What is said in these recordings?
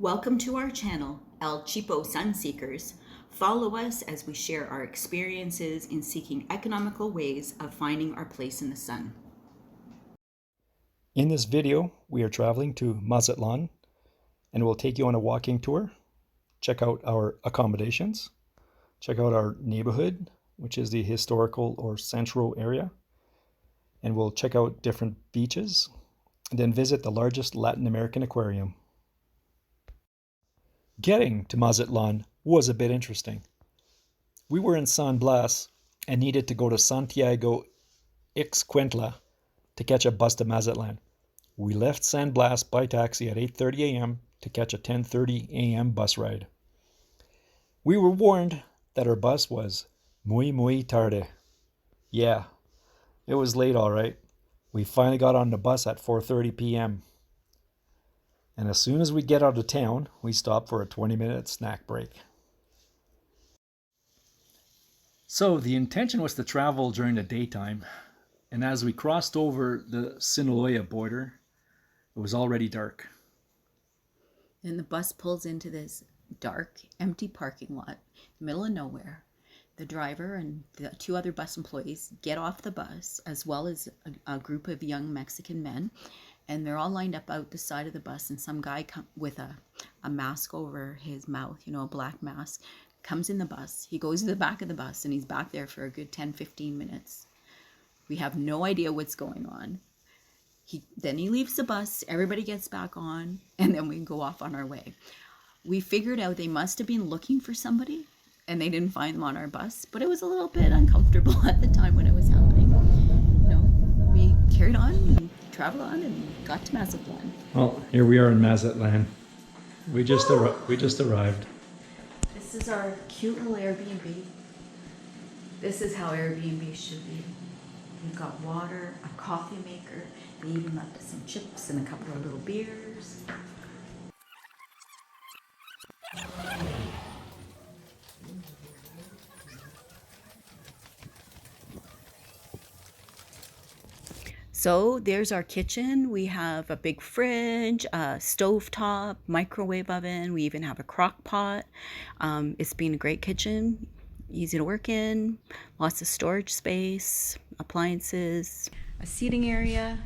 Welcome to our channel, El Cheapo Sun Seekers. Follow us as we share our experiences in seeking economical ways of finding our place in the sun. In this video, we are traveling to Mazatlan and we'll take you on a walking tour, check out our accommodations, check out our neighborhood, which is the historical or central area, and we'll check out different beaches, and then visit the largest Latin American aquarium. Getting to Mazatlan was a bit interesting. We were in San Blas and needed to go to Santiago Ixcuintla to catch a bus to Mazatlan. We left San Blas by taxi at 8:30 a.m. to catch a 10:30 a.m. bus ride. We were warned that our bus was muy tarde. Yeah, it was late all right. We finally got on the bus at 4:30 p.m. And as soon as we get out of town, we stop for a 20-minute snack break. So the intention was to travel during the daytime, and as we crossed over the Sinaloa border, it was already dark. Then the bus pulls into this dark, empty parking lot, middle of nowhere. The driver and the two other bus employees get off the bus, as well as a group of young Mexican men, and they're all lined up out the side of the bus, and some guy with a mask over his mouth, a black mask, comes in the bus. He goes to the back of the bus, and he's back there for a good 10-15 minutes. We have no idea what's going on. Then he leaves the bus, everybody gets back on, and then we go off on our way. We figured out they must have been looking for somebody, and they didn't find them on our bus, but it was a little bit uncomfortable at the time when it was happening. We carried on and traveled on and got to Mazatlan. Well, here we are in Mazatlan. We just arrived. This is our cute little Airbnb. This is how Airbnb should be. We've got water, a coffee maker. They even left us some chips and a couple of little beers. So there's our kitchen. We have a big fridge, a stovetop, microwave oven. We even have a crock pot. It's been a great kitchen, easy to work in, lots of storage space, appliances, a seating area,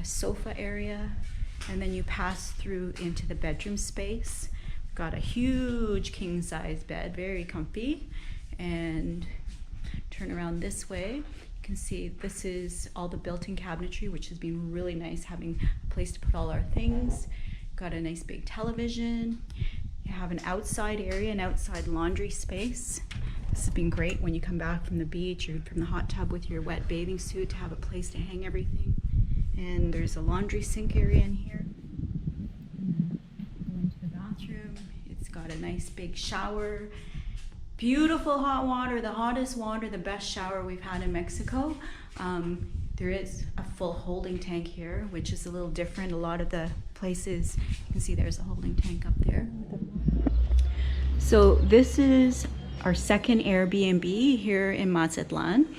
a sofa area, and then you pass through into the bedroom space. We've got a huge king size bed, very comfy, and turn around this way. You can see this is all the built-in cabinetry, which has been really nice, having a place to put all our things. Got a nice big television. You have an outside area, an outside laundry space. This has been great when you come back from the beach or from the hot tub with your wet bathing suit, to have a place to hang everything. And there's a laundry sink area in here. Go into the bathroom. It's got a nice big shower. Beautiful hot water, the hottest water, the best shower we've had in Mexico. There is a full holding tank here, which is a little different. A lot of the places, you can see there's a holding tank up there. So this is our second Airbnb here in Mazatlan.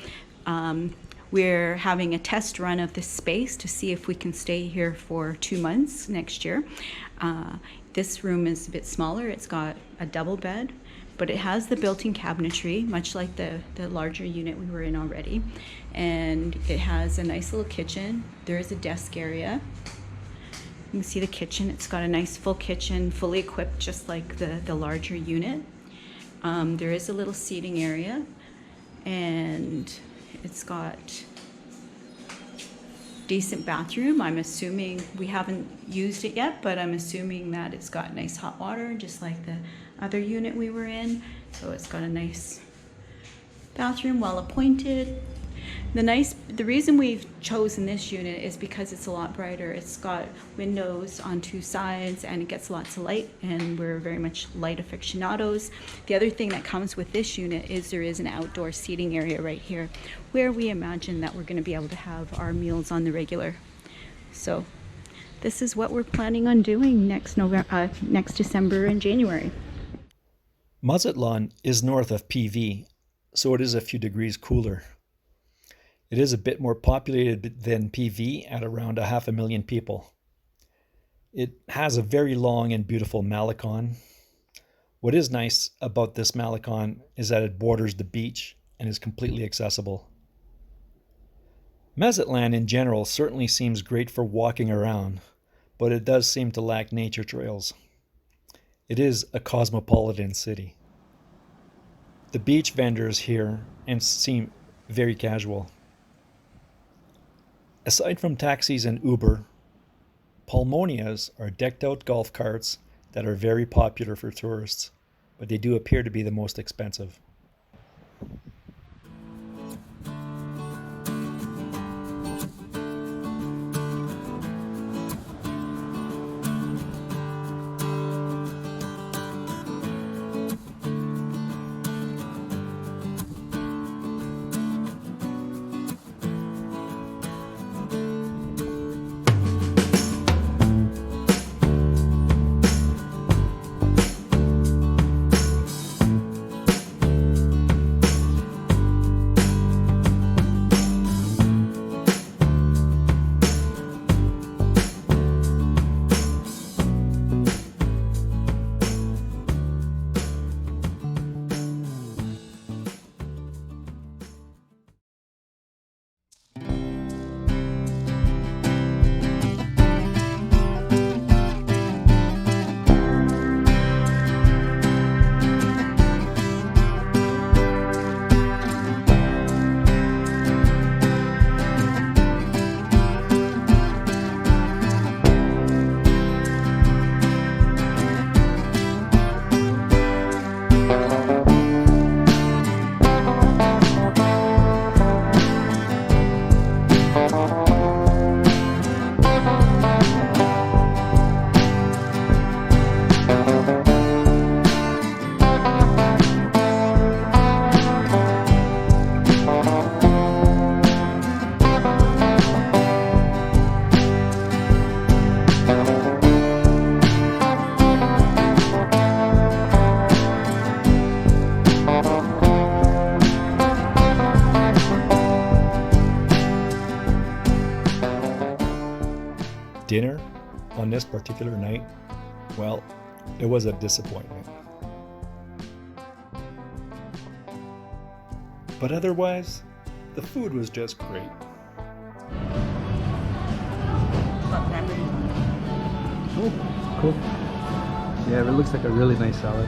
We're having a test run of this space to see if we can stay here for 2 months next year. This room is a bit smaller. It's got a double bed, but it has the built-in cabinetry, much like the larger unit we were in already. And it has a nice little kitchen. There is a desk area. You can see the kitchen. It's got a nice full kitchen, fully equipped, just like the larger unit. There is a little seating area, and it's got decent bathroom. I'm assuming, we haven't used it yet, but I'm assuming that it's got nice hot water, just like the other unit we were in. So it's got a nice bathroom, well appointed. The reason we've chosen this unit is because it's a lot brighter. It's got windows on 2 sides and it gets lots of light, and we're very much light aficionados. The other thing that comes with this unit is there is an outdoor seating area right here where we imagine that we're going to be able to have our meals on the regular. So this is what we're planning on doing next December and January. Mazatlan is north of PV, so it is a few degrees cooler. It is a bit more populated than PV at around 500,000 people. It has a very long and beautiful malecon. What is nice about this malecon is that it borders the beach and is completely accessible. Mazatlan in general certainly seems great for walking around, but it does seem to lack nature trails. It is a cosmopolitan city. The beach vendors here and seem very casual. Aside from taxis and Uber, Pulmonias are decked out golf carts that are very popular for tourists, but they do appear to be the most expensive. Dinner on this particular night, well, it was a disappointment. But otherwise, the food was just great. Oh, cool. Yeah, it looks like a really nice salad.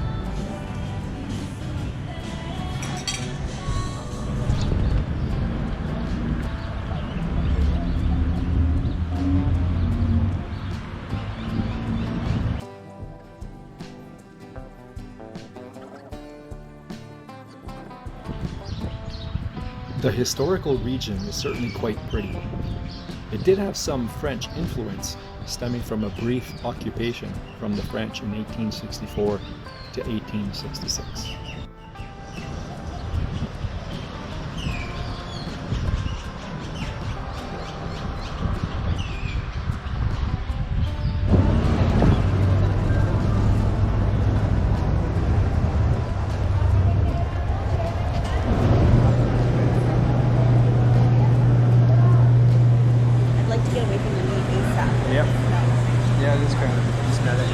The historical region is certainly quite pretty. It did have some French influence, stemming from a brief occupation from the French in 1864 to 1866. I'd like to get away from the meat ASAP. Yep. Yeah, it is kind of aesthetic.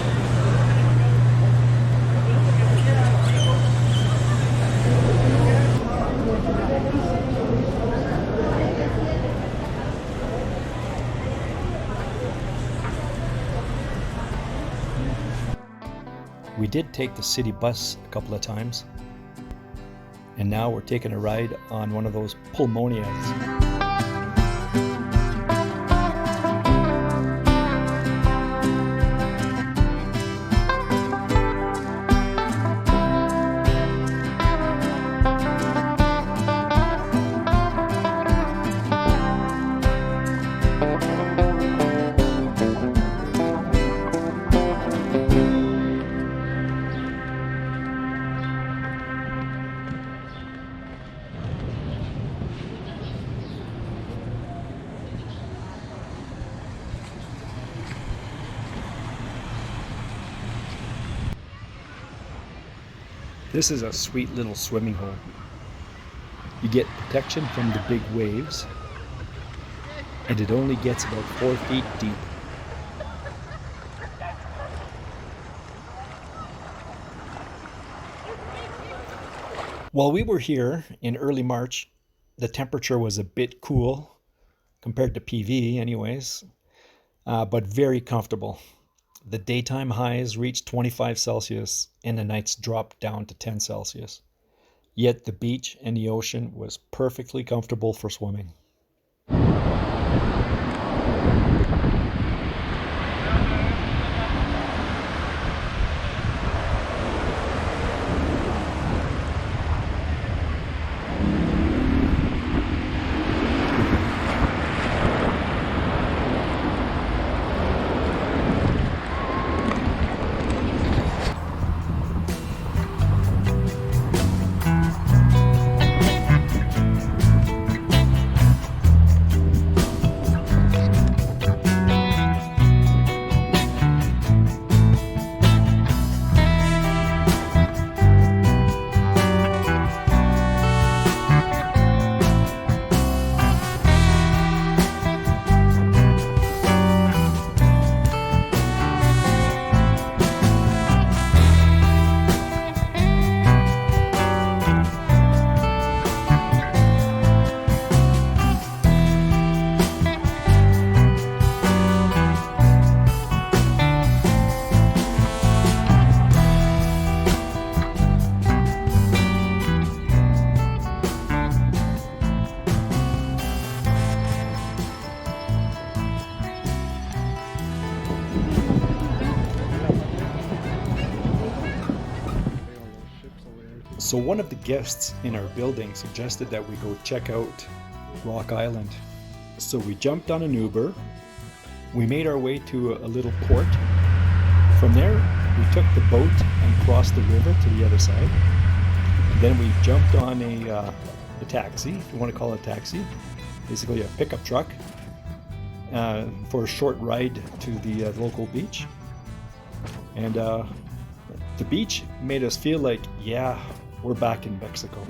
We did take the city bus a couple of times, and now we're taking a ride on one of those pulmonias. This is a sweet little swimming hole. You get protection from the big waves, and it only gets about 4 feet deep. While we were here in early March, the temperature was a bit cool compared to PV anyways, but very comfortable. The daytime highs reached 25 Celsius and the nights dropped down to 10 Celsius. Yet the beach and the ocean was perfectly comfortable for swimming. So one of the guests in our building suggested that we go check out Rock Island. So we jumped on an Uber. We made our way to a little port. From there, we took the boat and crossed the river to the other side. And then we jumped on a taxi, if you want to call it a taxi, basically a pickup truck, for a short ride to the local beach. And the beach made us feel like, yeah, we're back in Mexico.